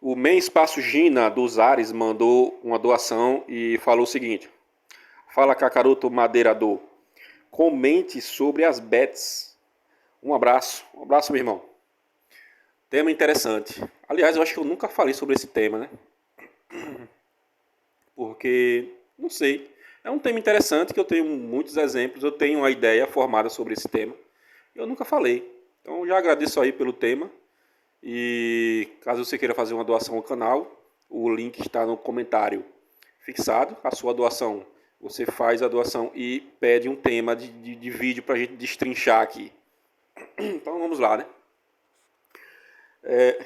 O Men Espaço Gina dos Ares mandou uma doação e falou o seguinte: Fala Cacaroto Madeirador, comente sobre as bets. Um abraço meu irmão. Tema interessante. Aliás, eu acho que eu nunca falei sobre esse tema, né? Porque, não sei, é um tema interessante que eu tenho muitos exemplos, eu tenho uma ideia formada sobre esse tema. Eu nunca falei. Então já agradeço aí pelo tema. E caso você queira fazer uma doação ao canal, o link está no comentário fixado. A sua doação, você faz a doação e pede um tema de vídeo para a gente destrinchar aqui. Então vamos lá, né?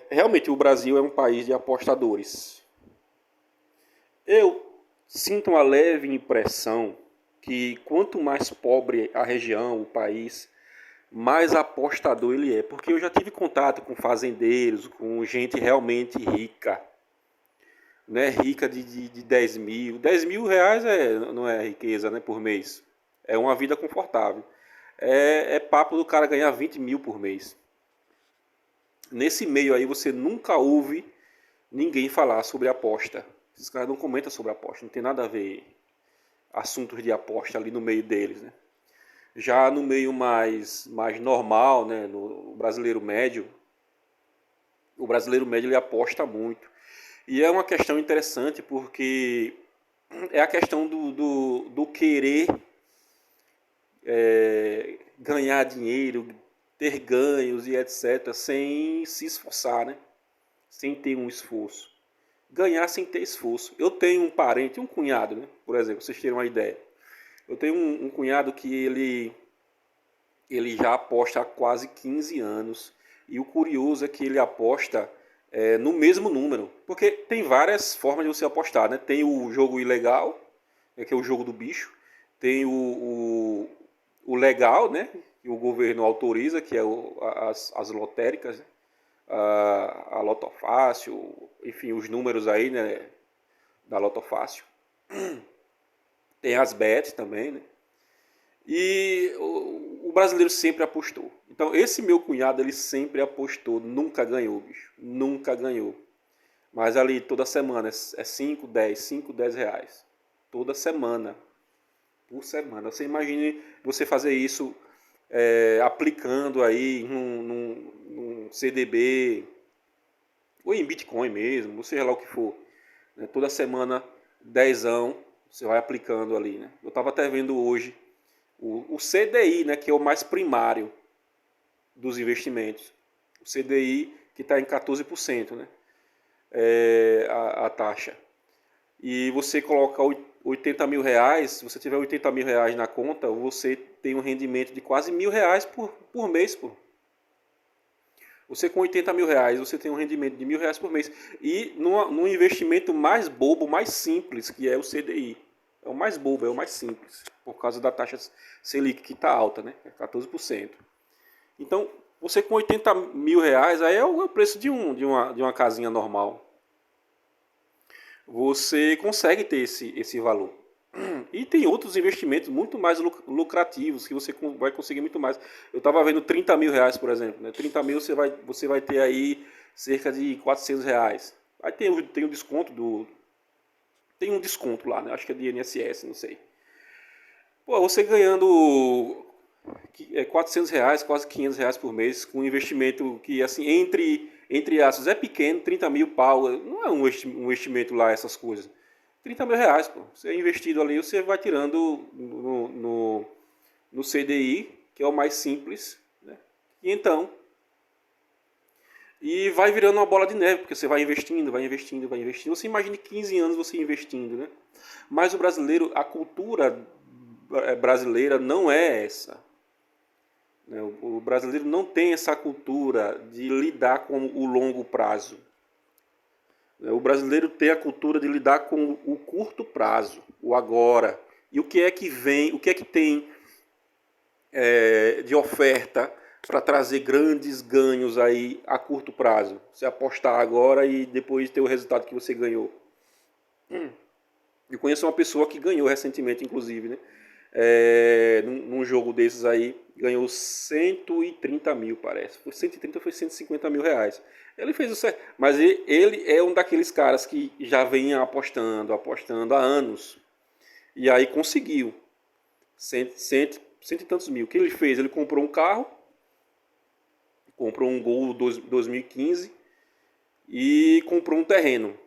Realmente o Brasil é um país de apostadores. Eu sinto uma leve impressão que quanto mais pobre a região, o país, mais apostador ele é. Porque eu já tive contato com fazendeiros, com gente realmente rica. Não é rica de 10 mil. 10 mil reais não é riqueza, né, por mês. É uma vida confortável. É papo do cara ganhar 20 mil por mês. Nesse meio aí você nunca ouve ninguém falar sobre aposta. Esses caras não comentam sobre aposta. Não tem nada a ver assuntos de aposta ali no meio deles, né? Já no meio mais normal, né, no brasileiro médio, o brasileiro médio ele aposta muito. E é uma questão interessante porque é a questão do querer ganhar dinheiro, ter ganhos e etc., sem se esforçar, né? Sem ter um esforço. Ganhar sem ter esforço. Eu tenho um parente, um cunhado, né? Por exemplo, vocês terem uma ideia. Eu tenho um cunhado que ele já aposta há quase 15 anos. E o curioso é que ele aposta no mesmo número. Porque tem várias formas de você apostar, né? Tem o jogo ilegal, que é o jogo do bicho. Tem o legal, né? Que o governo autoriza, que é as lotéricas, né? A Lotofácil, enfim, os números aí, né? Da Lotofácil. Tem as bets também, né? E o brasileiro sempre apostou. Então, esse meu cunhado, ele sempre apostou. Nunca ganhou, bicho. Nunca ganhou. Mas ali, toda semana, é 5, 10 reais. Toda semana. Por semana. Você imagine você fazer isso aplicando aí num CDB, ou em Bitcoin mesmo, ou seja lá o que for. Né? Toda semana, dezão, você vai aplicando ali. Né? Eu estava até vendo hoje o CDI, né, que é o mais primário dos investimentos. O CDI que está em 14%, né, a taxa. E você coloca 80 mil reais, se você tiver 80 mil reais na conta, você tem um rendimento de quase R$ 1.000 por mês. Pô. Você com 80 mil reais, você tem um rendimento de R$ 1.000 por mês. E num investimento mais bobo, mais simples, que é o CDI. É o mais bobo, é o mais simples. Por causa da taxa Selic que está alta, né? É 14%. Então, você com 80 mil reais, aí é o preço de uma casinha normal. Você consegue ter esse valor. E tem outros investimentos muito mais lucrativos que você vai conseguir muito mais. Eu estava vendo 30 mil reais, por exemplo. Né? 30 mil você vai ter aí cerca de 400 reais. Aí tem o desconto tem um desconto lá, né? Acho que é de INSS, não sei. Pô, você ganhando 400 reais, quase 500 reais por mês, com um investimento que, assim, entre aspas, é pequeno, 30 mil pau, não é um investimento lá, essas coisas. 30 mil reais, pô. Você é investido ali, você vai tirando no CDI, que é o mais simples, né? E então, e vai virando uma bola de neve, porque você vai investindo, vai investindo, vai investindo. Você imagine 15 anos você investindo, né? Mas o brasileiro, a cultura brasileira não é essa. Né? O brasileiro não tem essa cultura de lidar com o longo prazo. O brasileiro tem a cultura de lidar com o curto prazo, o agora. E o que é que vem, o que é que tem de oferta para trazer grandes ganhos aí a curto prazo? Você apostar agora e depois ter o resultado que você ganhou. Eu conheço uma pessoa que ganhou recentemente, inclusive, né? num jogo desses aí, ganhou 130 mil, parece. Foi 130 ou foi 150 mil reais. Ele fez o certo. Mas ele é um daqueles caras que já vem apostando há anos. E aí conseguiu. Cento e tantos mil. O que ele fez? Ele comprou um carro, comprou um Gol 2015 e comprou um terreno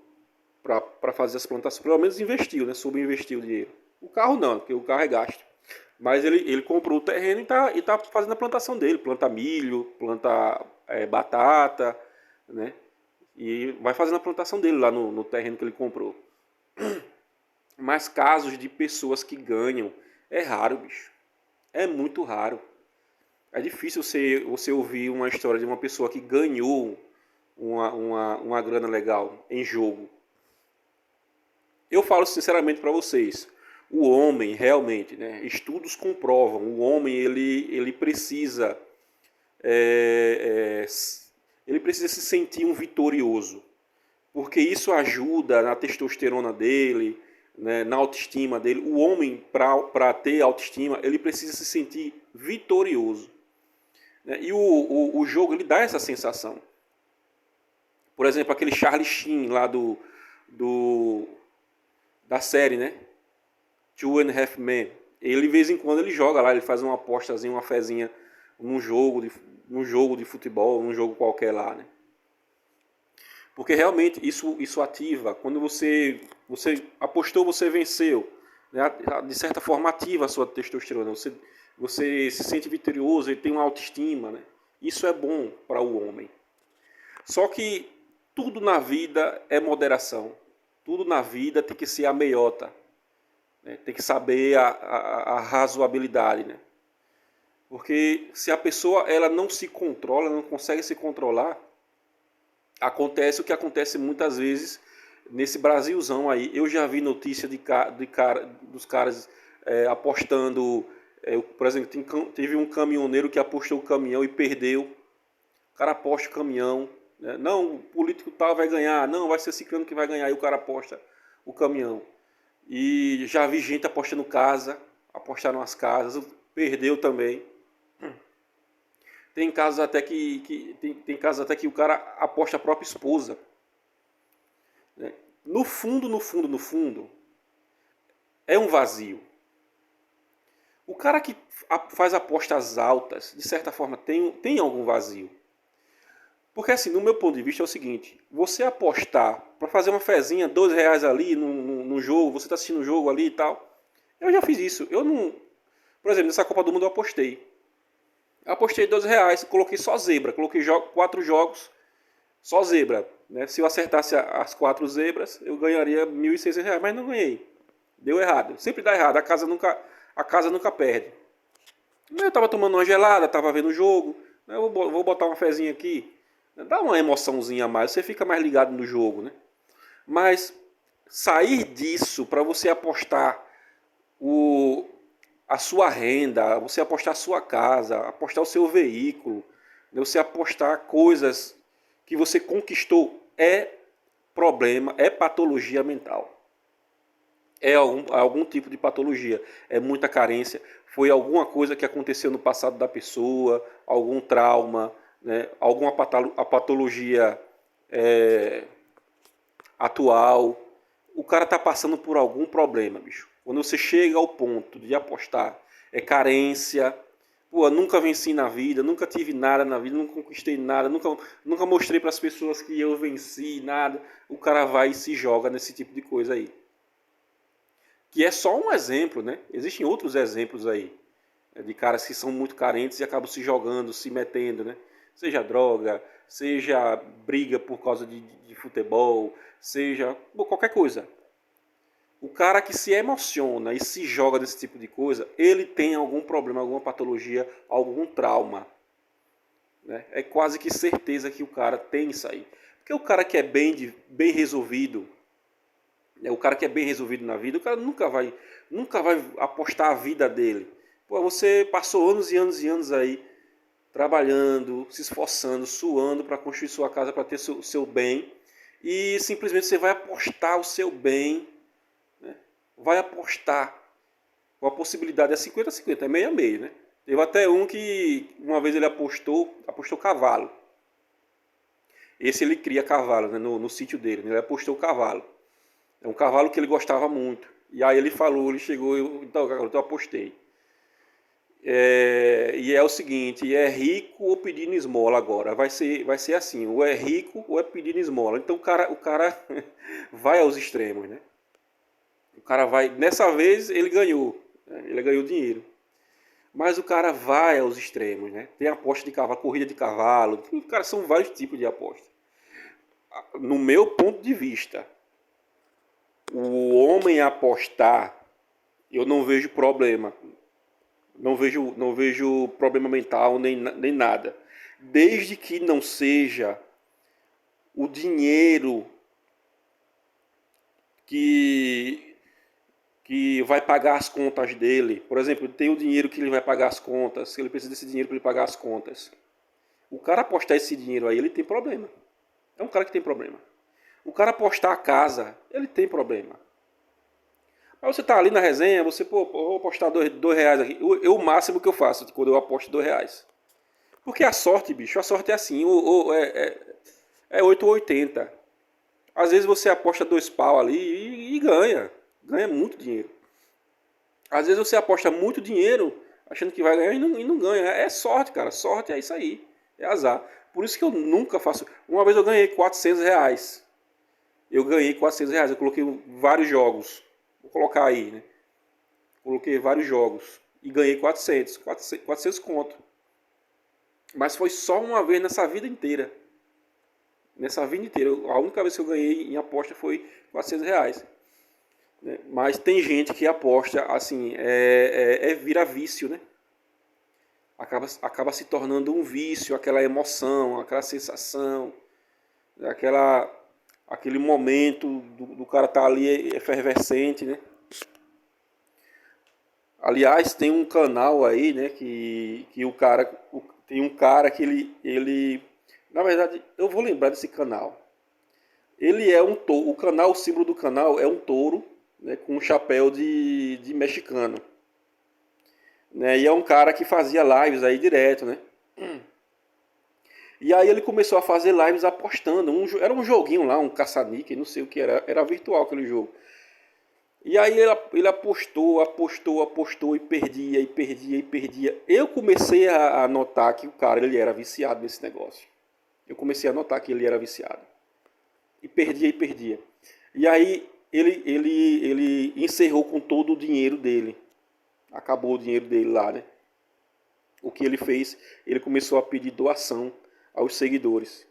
para fazer as plantações. Pelo menos investiu, né? Sobreinvestiu o dinheiro. O carro não, porque o carro é gasto. Mas ele comprou o terreno e tá fazendo a plantação dele. Planta milho, planta batata, né? E vai fazendo a plantação dele lá no terreno que ele comprou. Mas casos de pessoas que ganham é raro, bicho. É muito raro. É difícil você ouvir uma história de uma pessoa que ganhou uma grana legal em jogo. Eu falo sinceramente para vocês, o homem realmente, né, estudos comprovam, o homem ele precisa é, é, ele precisa se sentir um vitorioso, porque isso ajuda na testosterona dele, né, na autoestima dele. O homem, para ter autoestima, ele precisa se sentir vitorioso. Né? E o jogo ele dá essa sensação. Por exemplo, aquele Charlie Sheen lá do da série, né? Two and a Half Men. Ele, de vez em quando, ele joga lá, ele faz uma apostazinha, uma fezinha num jogo de futebol, num jogo qualquer lá, né? Porque realmente isso ativa. Quando você apostou, você venceu. Né? De certa forma, ativa a sua testosterona. Você se sente vitorioso, ele tem uma autoestima. Né? Isso é bom para o homem. Só que tudo na vida é moderação. Tudo na vida tem que ser a meiota. Né? Tem que saber a razoabilidade. Né? Porque se a pessoa ela não se controla, não consegue se controlar, acontece o que acontece muitas vezes nesse Brasilzão aí. Eu já vi notícia dos caras apostando. Por exemplo, teve um caminhoneiro que apostou o caminhão e perdeu. O cara aposta o caminhão. Né? Não, o político tal vai ganhar. Não, vai ser Ciclano que vai ganhar. E o cara aposta o caminhão. E já vi gente apostando casa. Apostaram as casas. Perdeu também. Tem casos até tem casos até que o cara aposta a própria esposa. Né? No fundo, é um vazio. O cara que faz apostas altas, de certa forma, tem algum vazio. Porque assim, no meu ponto de vista é o seguinte, você apostar para fazer uma fezinha, R$ 2 ali no jogo, você está assistindo o jogo ali e tal. Eu já fiz isso. Eu não. Por exemplo, nessa Copa do Mundo eu apostei. Apostei R$ 2, coloquei só zebra, coloquei 4 jogos, só zebra. Né? Se eu acertasse as 4 zebras, eu ganharia R$ 1.600, mas não ganhei. Deu errado. Sempre dá errado, a casa nunca perde. Eu estava tomando uma gelada, estava vendo o jogo, né? Eu vou botar uma fezinha aqui. Dá uma emoçãozinha a mais, você fica mais ligado no jogo. Né? Mas sair disso para você apostar a sua renda, você apostar a sua casa, apostar o seu veículo, você apostar coisas que você conquistou é problema, é patologia mental. É algum tipo de patologia, é muita carência, foi alguma coisa que aconteceu no passado da pessoa, algum trauma, né, alguma patologia atual. O cara está passando por algum problema, bicho. Quando você chega ao ponto de apostar, é carência. Pô, nunca venci na vida, nunca tive nada na vida, nunca conquistei nada, nunca mostrei para as pessoas que eu venci nada. O cara vai e se joga nesse tipo de coisa aí. Que é só um exemplo, né? Existem outros exemplos aí. De caras que são muito carentes e acabam se jogando, se metendo, né? Seja droga, seja briga por causa de futebol, seja qualquer coisa. O cara que se emociona e se joga desse tipo de coisa, ele tem algum problema, alguma patologia, algum trauma. Né? É quase que certeza que o cara tem isso aí. Porque o cara que é bem resolvido, né? O cara que é bem resolvido na vida, o cara nunca vai apostar a vida dele. Pô, você passou anos e anos e anos aí trabalhando, se esforçando, suando para construir sua casa, para ter o seu bem, e simplesmente você vai apostar o seu bem, né? Vai apostar com a possibilidade é 50-50, é meio a meio, né? Teve até um que uma vez ele apostou cavalo. Esse ele cria cavalo, né, no sítio dele, né? Ele apostou cavalo. É um cavalo que ele gostava muito. E aí ele falou, ele chegou, então eu apostei. E é o seguinte, é rico ou pedindo esmola agora. Vai ser assim, ou é rico ou é pedindo esmola. Então o cara vai aos extremos, né? O cara vai, nessa vez ele ganhou, né? Ele ganhou dinheiro. Mas o cara vai aos extremos, né? Tem aposta de cavalo, corrida de cavalo, cara, são vários tipos de aposta. No meu ponto de vista, o homem apostar, eu não vejo problema. Não vejo problema mental nem nada. Desde que não seja o dinheiro que vai pagar as contas dele. Por exemplo, ele tem o dinheiro que ele vai pagar as contas, ele precisa desse dinheiro para ele pagar as contas. O cara apostar esse dinheiro aí, ele tem problema. É um cara que tem problema. O cara apostar a casa, ele tem problema. Aí você tá ali na resenha, você, pô, vou apostar dois reais aqui. O máximo que eu faço quando eu aposto R$ 2. Porque a sorte, bicho, a sorte é assim, é 8 ou 80. Às vezes você aposta 2 pau ali e ganha. Ganha muito dinheiro. Às vezes você aposta muito dinheiro achando que vai ganhar e não ganha. É sorte, cara. Sorte é isso aí. É azar. Por isso que eu nunca faço. Uma vez eu ganhei R$ 400. Eu ganhei R$ 400. Eu coloquei vários jogos. Vou colocar aí, né? Coloquei vários jogos. E ganhei 400 conto. Mas foi só uma vez nessa vida inteira. Nessa vida inteira. A única vez que eu ganhei em aposta foi R$ 400. Mas tem gente que aposta assim, vira vício, né? Acaba se tornando um vício, aquela emoção, aquela sensação, aquele momento do cara estar ali efervescente, né? Aliás, tem um canal aí, né, que tem um cara que ele, na verdade, eu vou lembrar desse canal. Ele é um touro, o símbolo do canal é um touro, né, com um chapéu de mexicano. Né, e é um cara que fazia lives aí direto, né? E aí ele começou a fazer lives apostando. Era um joguinho lá, um caça-níquel, não sei o que era. Era virtual aquele jogo. E aí ele apostou e perdia. Eu comecei a notar que o cara ele era viciado nesse negócio. Eu comecei a notar que ele era viciado. E perdia. E aí ele encerrou com todo o dinheiro dele. Acabou o dinheiro dele lá, né? O que ele fez? Ele começou a pedir doação aos seguidores.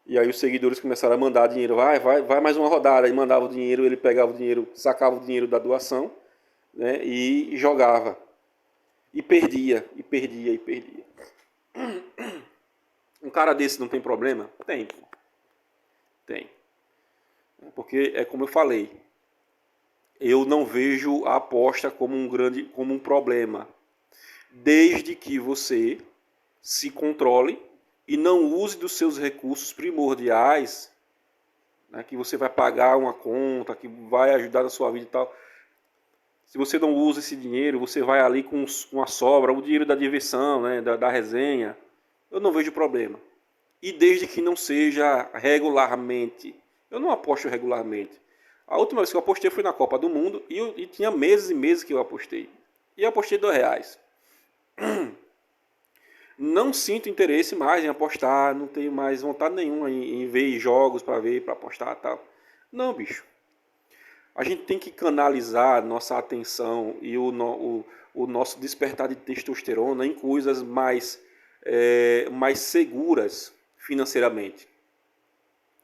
E aí os seguidores começaram a mandar dinheiro. Vai mais uma rodada. Aí mandava o dinheiro, ele pegava o dinheiro, sacava o dinheiro da doação, né? E jogava. E perdia. Um cara desse não tem problema? Tem. Porque é como eu falei. Eu não vejo a aposta como um problema. Desde que você se controle e não use dos seus recursos primordiais, né, que você vai pagar uma conta, que vai ajudar na sua vida e tal. Se você não usa esse dinheiro, você vai ali com uma sobra, o dinheiro da diversão, né, da resenha, eu não vejo problema. E desde que não seja regularmente. Eu não aposto regularmente. A última vez que eu apostei foi na Copa do Mundo e tinha meses e meses que eu apostei. E eu apostei R$ 2. Não sinto interesse mais em apostar, não tenho mais vontade nenhuma em ver jogos para apostar e tal. Não, bicho. A gente tem que canalizar nossa atenção e o nosso despertar de testosterona em coisas mais seguras financeiramente.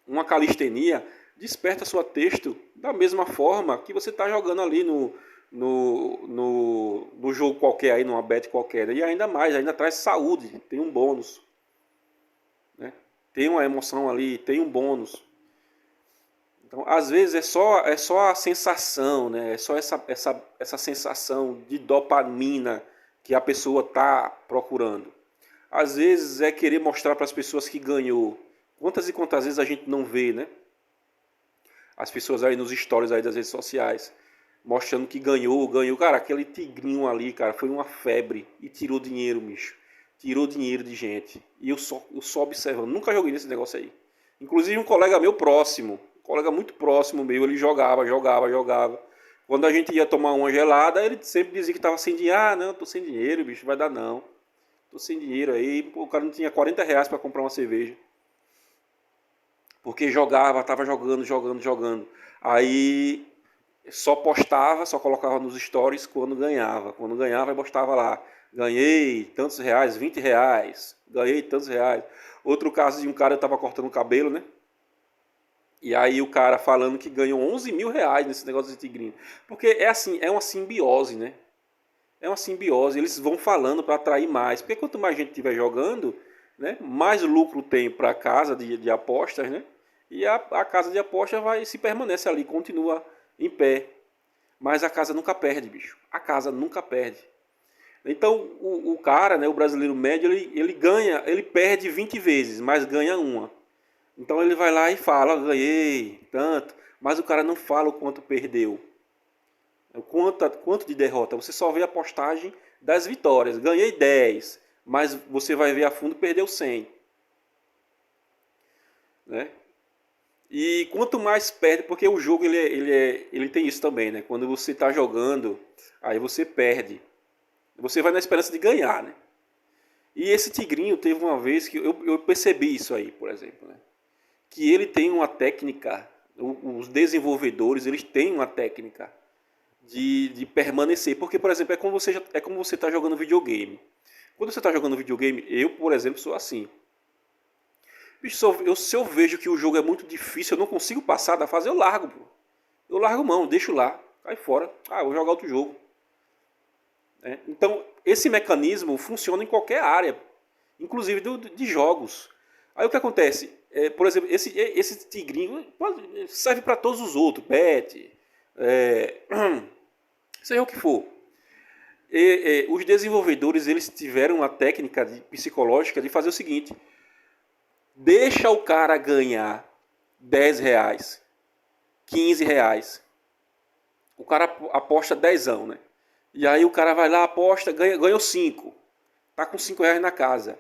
Uma calistenia desperta sua testo da mesma forma que você está jogando ali no jogo qualquer aí, numa bet qualquer. E ainda mais, ainda traz saúde, tem um bônus. Né? Tem uma emoção ali, tem um bônus. Então, às vezes é só a sensação, né? É só essa sensação de dopamina que a pessoa está procurando. Às vezes é querer mostrar para as pessoas que ganhou. Quantas e quantas vezes a gente não vê, né? As pessoas aí nos stories aí das redes sociais. mostrando que ganhou. Cara, aquele tigrinho ali, cara, foi uma febre e tirou dinheiro, bicho. Tirou dinheiro de gente. E eu só observando. Nunca joguei nesse negócio aí. Inclusive um colega meu próximo, um colega muito próximo meu, ele jogava. Quando a gente ia tomar uma gelada, ele sempre dizia que tava sem dinheiro. Ah, não, tô sem dinheiro, bicho, vai dar não. Tô sem dinheiro aí. Pô, o cara não tinha R$ 40 para comprar uma cerveja. Porque tava jogando. Aí só postava, só colocava nos stories quando ganhava. Quando ganhava, eu postava lá. Ganhei tantos reais, R$ 20. Ganhei tantos reais. Outro caso de um cara, eu tava cortando o cabelo, né? E aí o cara falando que ganhou R$ 11.000 nesse negócio de tigrinho. Porque é assim, é uma simbiose, né? É uma simbiose. Eles vão falando para atrair mais. Porque quanto mais gente estiver jogando, né, mais lucro tem para a casa de apostas, né? E a casa de apostas vai se permanece ali, continua em pé. Mas a casa nunca perde, bicho. A casa nunca perde. Então o cara, né, o brasileiro médio, ele ganha, ele perde 20 vezes, mas ganha uma. Então ele vai lá e fala, ganhei tanto, mas o cara não fala o quanto perdeu. Quanto de derrota. Você só vê a postagem das vitórias. Ganhei 10, mas você vai ver a fundo, perdeu 100. Né? E quanto mais perde, porque o jogo ele tem isso também, né? Quando você está jogando, aí você perde. Você vai na esperança de ganhar, né? E esse tigrinho teve uma vez que eu percebi isso aí, por exemplo, né? Que ele tem uma técnica, os desenvolvedores, eles têm uma técnica de permanecer. Porque, por exemplo, é como você está jogando videogame. Quando você está jogando videogame, eu, por exemplo, sou assim. Bicho, se eu vejo que o jogo é muito difícil, eu não consigo passar da fase, eu largo. Pô. Eu largo mão, deixo lá, cai fora. Ah, vou jogar outro jogo. Então, esse mecanismo funciona em qualquer área, inclusive de jogos. Aí o que acontece? Por exemplo, esse tigrinho serve para todos os outros, bet, seja o que for. Os desenvolvedores eles tiveram uma técnica psicológica de fazer o seguinte: deixa o cara ganhar R$ 10, R$ 15. O cara aposta 10, né? E aí o cara vai lá, aposta, ganhou 5. Tá com R$ 5 na casa.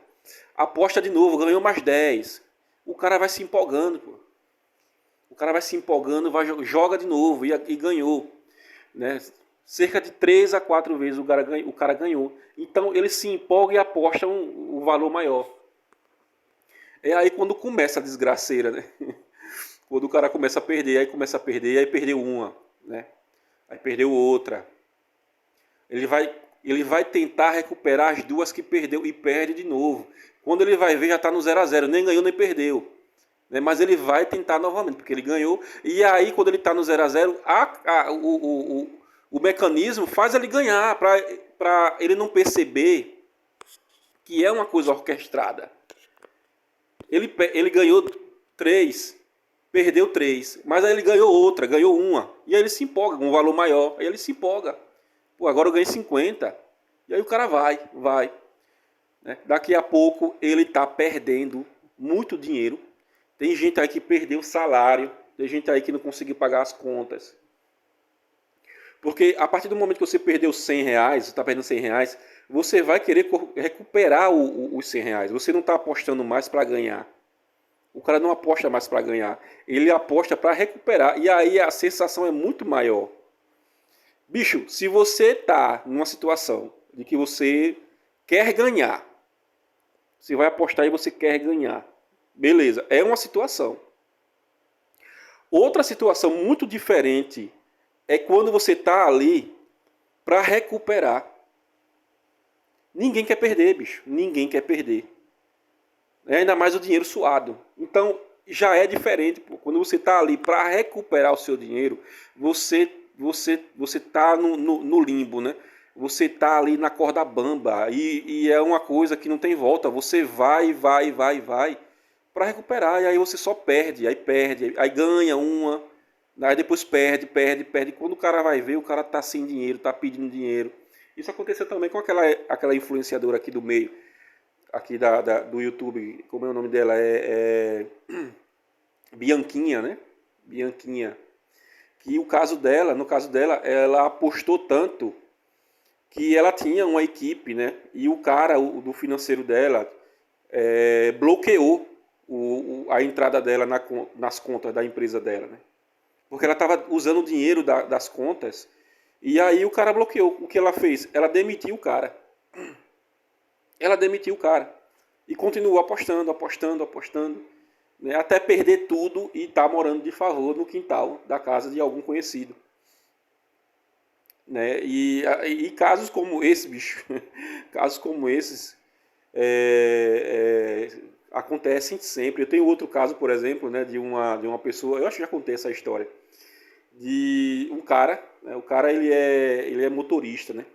Aposta de novo, ganhou mais 10. O cara vai se empolgando, pô. O cara vai se empolgando, joga de novo e ganhou. Né? Cerca de 3 a 4 vezes o cara ganhou. Então ele se empolga e aposta um valor maior. É aí quando começa a desgraceira, né? Quando o cara começa a perder, aí perdeu uma, né? Aí perdeu outra. Ele vai tentar recuperar as duas que perdeu e perde de novo. Quando ele vai ver, já está no 0 a 0, nem ganhou nem perdeu. Né? Mas ele vai tentar novamente, porque ele ganhou. E aí, quando ele está no 0 a 0, o mecanismo faz ele ganhar, para ele não perceber que é uma coisa orquestrada. Ele ganhou 3, perdeu 3, mas aí ele ganhou outra, ganhou uma. E aí ele se empolga com um valor maior. Aí ele se empolga. Pô, agora eu ganhei 50. E aí o cara vai. Né? Daqui a pouco ele está perdendo muito dinheiro. Tem gente aí que perdeu o salário. Tem gente aí que não conseguiu pagar as contas. Porque a partir do momento que você perdeu R$ 100, você está perdendo R$ 100, você vai querer recuperar os R$ 100. Você não está apostando mais para ganhar. O cara não aposta mais para ganhar. Ele aposta para recuperar. E aí a sensação é muito maior. Bicho, se você está numa situação de que você quer ganhar, você vai apostar e você quer ganhar. Beleza, é uma situação. Outra situação muito diferente é quando você está ali para recuperar. Ninguém quer perder, bicho. Ninguém quer perder. Ainda mais o dinheiro suado. Então, já é diferente. Pô. Quando você está ali para recuperar o seu dinheiro, você está no limbo, né? Você está ali na corda bamba e é uma coisa que não tem volta. Você vai para recuperar e aí você só perde, aí ganha uma, aí depois perde. Quando o cara vai ver, o cara tá sem dinheiro, tá pedindo dinheiro. Isso aconteceu também com aquela influenciadora aqui do meio, aqui do YouTube, como é o nome dela? Bianquinha, né? Bianquinha. que no caso dela, ela apostou tanto que ela tinha uma equipe, né? E o cara do financeiro dela bloqueou a entrada dela nas contas da empresa dela, né? Porque ela estava usando o dinheiro das contas e aí o cara bloqueou. O que ela fez? Ela demitiu o cara. Ela demitiu o cara e continuou apostando, apostando, apostando, né? Até perder tudo e tá morando de favor no quintal da casa de algum conhecido. Né? E casos como esse, bicho, casos como esses acontecem sempre. Eu tenho outro caso, por exemplo, né, de uma pessoa, eu acho que já contei essa história, de um cara, né, o cara ele é motorista, né?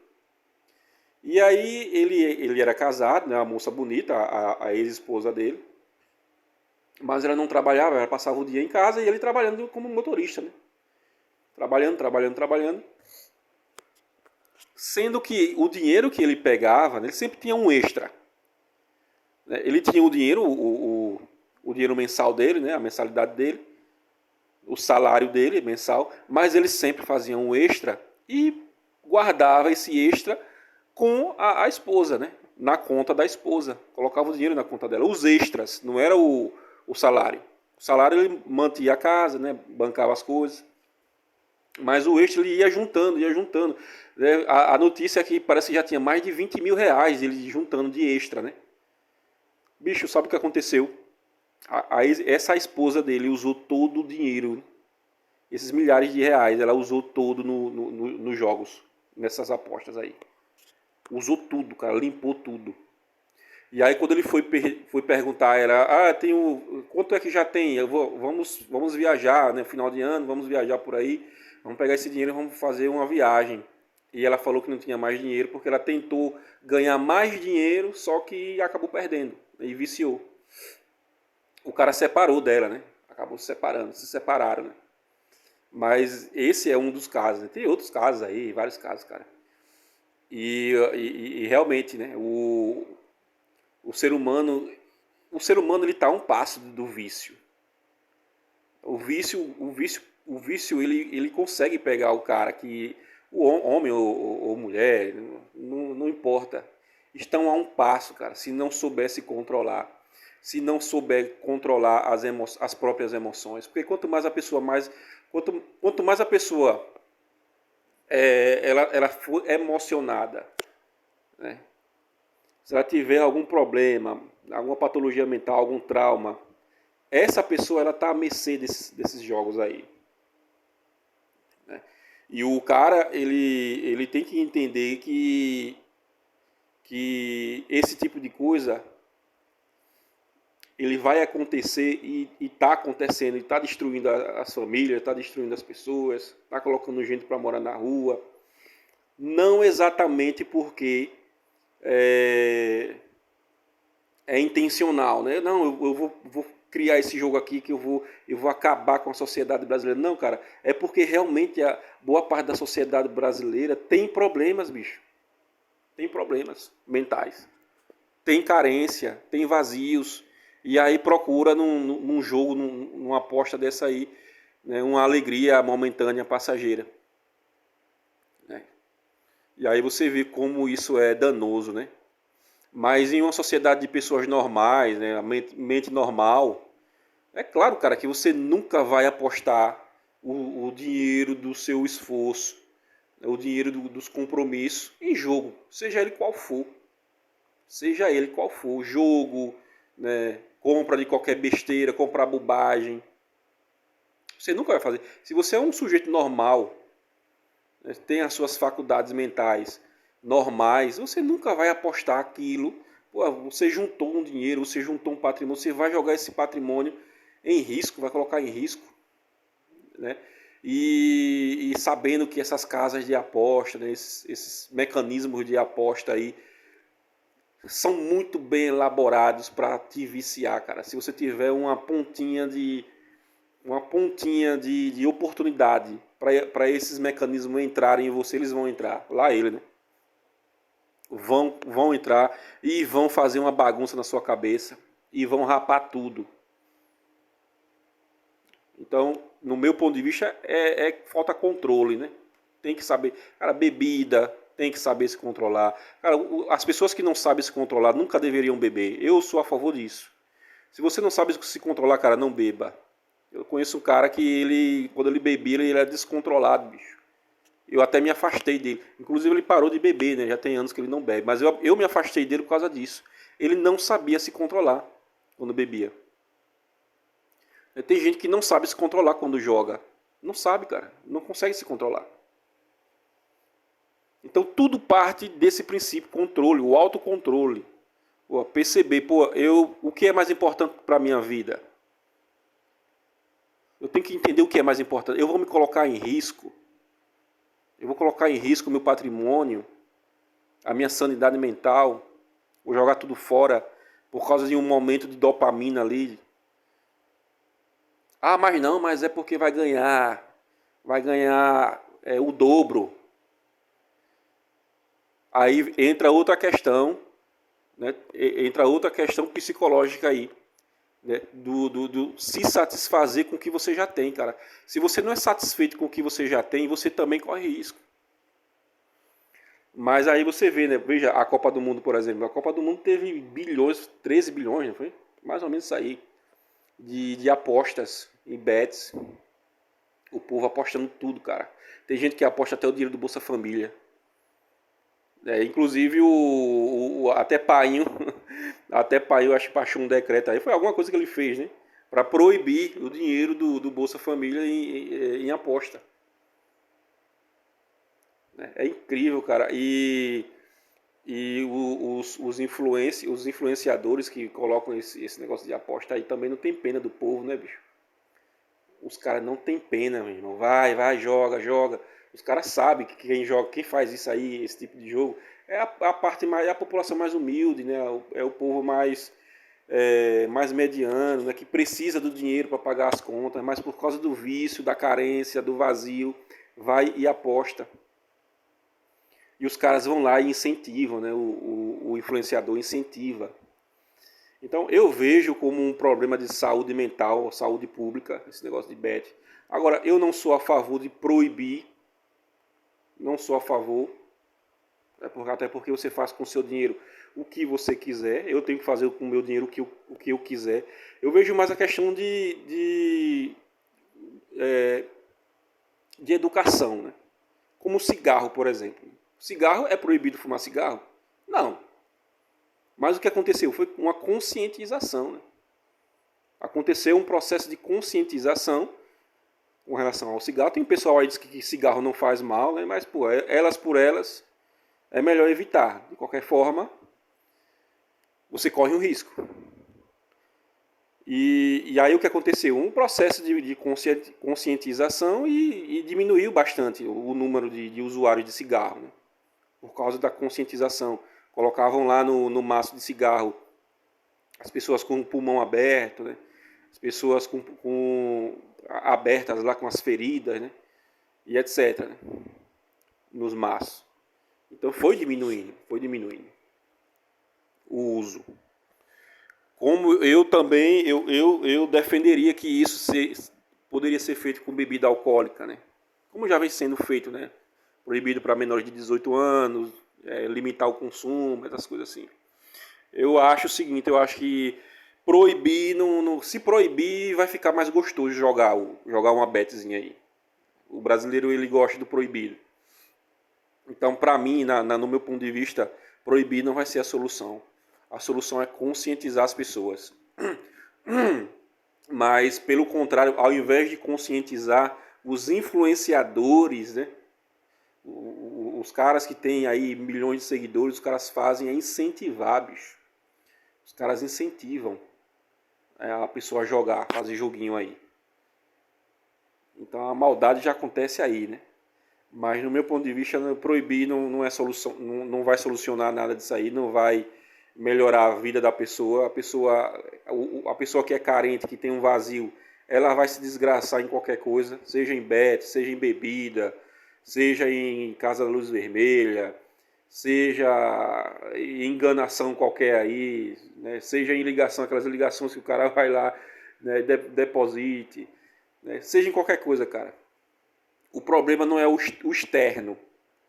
E aí ele era casado, né, uma moça bonita, a ex-esposa dele, mas ela não trabalhava, ela passava o dia em casa e ele trabalhando como motorista, né? Trabalhando, trabalhando, trabalhando. Sendo que o dinheiro que ele pegava, né, ele sempre tinha um extra. Né? Ele tinha o dinheiro, o dinheiro mensal dele, né, a mensalidade dele, o salário dele mensal, mas ele sempre fazia um extra e guardava esse extra com a esposa, né, na conta da esposa. Colocava o dinheiro na conta dela. Os extras, não era o salário. O salário ele mantia a casa, né, bancava as coisas. Mas o extra ele ia juntando, ia juntando. A notícia é que parece que já tinha mais de 20 mil reais ele juntando de extra, né? Bicho, sabe o que aconteceu? Essa esposa dele usou todo o dinheiro, esses milhares de reais, ela usou todo nos jogos, nessas apostas aí. Usou tudo, cara, limpou tudo. E aí quando ele foi perguntar a ela, quanto é que já tem? Vamos viajar, né? Final de ano, vamos viajar por aí. Vamos pegar esse dinheiro e vamos fazer uma viagem. E ela falou que não tinha mais dinheiro porque ela tentou ganhar mais dinheiro, só que acabou perdendo e viciou. O cara separou dela, né? Acabou se separaram, né? Mas esse é um dos casos, né? Tem outros casos aí, vários casos, cara. E realmente, né? O ser humano, ele está a um passo do vício. O vício ele consegue pegar o cara que o homem ou mulher, não importa, estão a um passo, cara, se não souber se controlar, se não souber controlar as próprias emoções, porque quanto mais a pessoa ela for emocionada, né? Se ela tiver algum problema, alguma patologia mental, algum trauma, essa pessoa ela está à mercê desses jogos aí. Né? E o cara ele tem que entender que esse tipo de coisa ele vai acontecer e está acontecendo, e está destruindo as famílias, está destruindo as pessoas, está colocando gente para morar na rua. Não exatamente porque é intencional, né? Não, eu vou criar esse jogo aqui que eu vou acabar com a sociedade brasileira. Não, cara, é porque realmente a boa parte da sociedade brasileira tem problemas, bicho. Tem problemas mentais. Tem carência, tem vazios. E aí procura num jogo, numa aposta dessa aí, né, uma alegria momentânea, passageira. Né? E aí você vê como isso é danoso, né? Mas em uma sociedade de pessoas normais, né, a mente normal, é claro, cara, que você nunca vai apostar o dinheiro do seu esforço, o dinheiro dos compromissos em jogo, seja ele qual for. Seja ele qual for, jogo, né, compra de qualquer besteira, comprar bobagem. Você nunca vai fazer. Se você é um sujeito normal, né, tem as suas faculdades mentais normais, você nunca vai apostar aquilo. Pô, você juntou um dinheiro, você juntou um patrimônio, você vai jogar esse patrimônio em risco, vai colocar em risco, né? E sabendo que essas casas de aposta, né, esses mecanismos de aposta aí, são muito bem elaborados para te viciar, cara. Se você tiver uma pontinha de oportunidade para esses mecanismos entrarem em você, eles vão entrar. Lá ele, né? Vão entrar e vão fazer uma bagunça na sua cabeça e vão rapar tudo. Então, no meu ponto de vista, falta controle, né? Tem que saber. Cara, bebida, tem que saber se controlar. Cara, as pessoas que não sabem se controlar nunca deveriam beber. Eu sou a favor disso. Se você não sabe se controlar, cara, não beba. Eu conheço um cara que quando ele bebia, ele era descontrolado, bicho. Eu até me afastei dele. Inclusive, ele parou de beber, né? Já tem anos que ele não bebe. Mas eu me afastei dele por causa disso. Ele não sabia se controlar quando bebia. Tem gente que não sabe se controlar quando joga. Não sabe, cara. Não consegue se controlar. Então tudo parte desse princípio controle, o autocontrole. Pô, perceber, o que é mais importante para a minha vida? Eu tenho que entender o que é mais importante. Eu vou me colocar em risco. Eu vou colocar em risco o meu patrimônio, a minha sanidade mental. Vou jogar tudo fora por causa de um momento de dopamina ali. Ah, mas não, mas é porque vai ganhar. Vai ganhar o dobro. Aí entra outra questão, né? Entra outra questão psicológica aí, né? Do se satisfazer com o que você já tem, cara. Se você não é satisfeito com o que você já tem, você também corre risco. Mas aí você vê, né? Veja a Copa do Mundo, por exemplo. A Copa do Mundo teve bilhões, 13 bilhões, não foi? Mais ou menos isso aí. De apostas e bets. O povo apostando tudo, cara. Tem gente que aposta até o dinheiro do Bolsa Família. Inclusive até Painho, até Painho acho que baixou um decreto aí, foi alguma coisa que ele fez, né? Para proibir o dinheiro do Bolsa Família em aposta. Né? É incrível, cara. Os influenciadores que colocam esse negócio de aposta aí também não tem pena do povo, né, bicho? Os caras não tem pena, meu irmão. Vai, joga, joga. Os caras sabem que quem joga, quem faz isso aí, esse tipo de jogo, a parte mais, é a população mais humilde, né? É o povo mais mediano, né? Que precisa do dinheiro para pagar as contas, mas por causa do vício, da carência, do vazio, vai e aposta. E os caras vão lá e incentivam, né? O influenciador incentiva. Então eu vejo como um problema de saúde mental, saúde pública, esse negócio de bet. Agora, eu não sou a favor de proibir, não sou a favor, até porque você faz com o seu dinheiro o que você quiser, eu tenho que fazer com o meu dinheiro o que eu quiser. Eu vejo mais a questão de educação, né? Como o cigarro, por exemplo. Cigarro é proibido fumar cigarro? Não. Mas o que aconteceu foi uma conscientização, né? Aconteceu um processo de conscientização com relação ao cigarro. Tem pessoal aí que diz que cigarro não faz mal, né? Mas elas por elas é melhor evitar. De qualquer forma, você corre um risco. E aí o que aconteceu? Um processo de conscientização e diminuiu bastante o número de usuários de cigarro, né? Por causa da conscientização. Colocavam lá no maço de cigarro as pessoas com o pulmão aberto, né? As pessoas abertas lá com as feridas, né? E etc. Né? Nos maços. Então foi diminuindo o uso. Como eu também, eu defenderia que isso poderia ser feito com bebida alcoólica, né? Como já vem sendo feito, né? Proibido para menores de 18 anos, limitar o consumo, essas coisas assim. Eu acho o seguinte, eu acho que proibir, se proibir, vai ficar mais gostoso jogar uma betzinha aí. O brasileiro, ele gosta do proibido. Então, para mim, no meu ponto de vista, proibir não vai ser a solução. A solução é conscientizar as pessoas. Mas, pelo contrário, ao invés de conscientizar os influenciadores, né? Os caras que têm aí milhões de seguidores, os caras fazem é incentivar, bicho. Os caras incentivam a pessoa a jogar, fazer joguinho aí. Então a maldade já acontece aí, né? Mas no meu ponto de vista, proibir não é solução, não vai solucionar nada disso aí, não vai melhorar a vida da pessoa. A pessoa que é carente, que tem um vazio, ela vai se desgraçar em qualquer coisa, seja em bet, seja em bebida, seja em casa da luz vermelha, seja em enganação qualquer aí, né? Seja em ligação, aquelas ligações que o cara vai lá, né, deposite. né? Seja em qualquer coisa, cara. O problema não é o externo.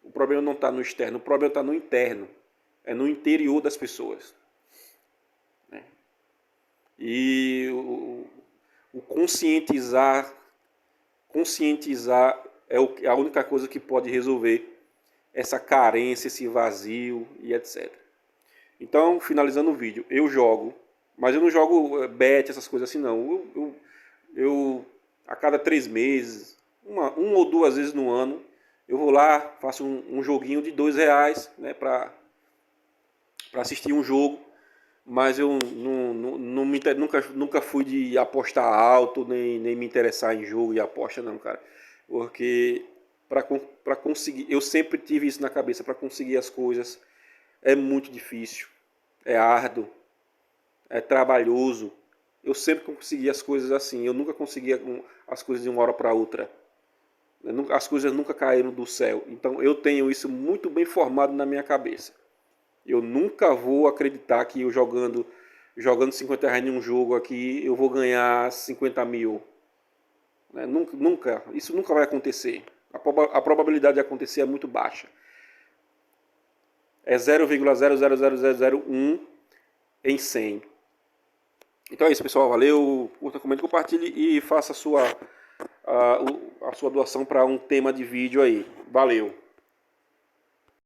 O problema não está no externo, o problema está no interno. É no interior das pessoas. Né? E o conscientizar é a única coisa que pode resolver essa carência, esse vazio e etc. Então, finalizando o vídeo, eu jogo, mas eu não jogo bet, essas coisas assim não. Eu a cada 3 meses, uma ou duas vezes no ano, eu vou lá, faço um joguinho de R$ 2, né, para assistir um jogo, mas eu nunca fui de apostar alto, nem me interessar em jogo e aposta não, cara. Porque para conseguir, eu sempre tive isso na cabeça, para conseguir as coisas é muito difícil, é árduo, é trabalhoso. Eu sempre consegui as coisas assim, eu nunca conseguia as coisas de uma hora para outra. As coisas nunca caíram do céu. Então eu tenho isso muito bem formado na minha cabeça. Eu nunca vou acreditar que eu jogando R$ 50 em um jogo aqui, eu vou ganhar 50 mil. Nunca, isso nunca vai acontecer. A probabilidade de acontecer é muito baixa. É 0,00001 em 100. Então é isso, pessoal. Valeu. Curta, comente, compartilhe e faça a sua doação para um tema de vídeo aí. Valeu.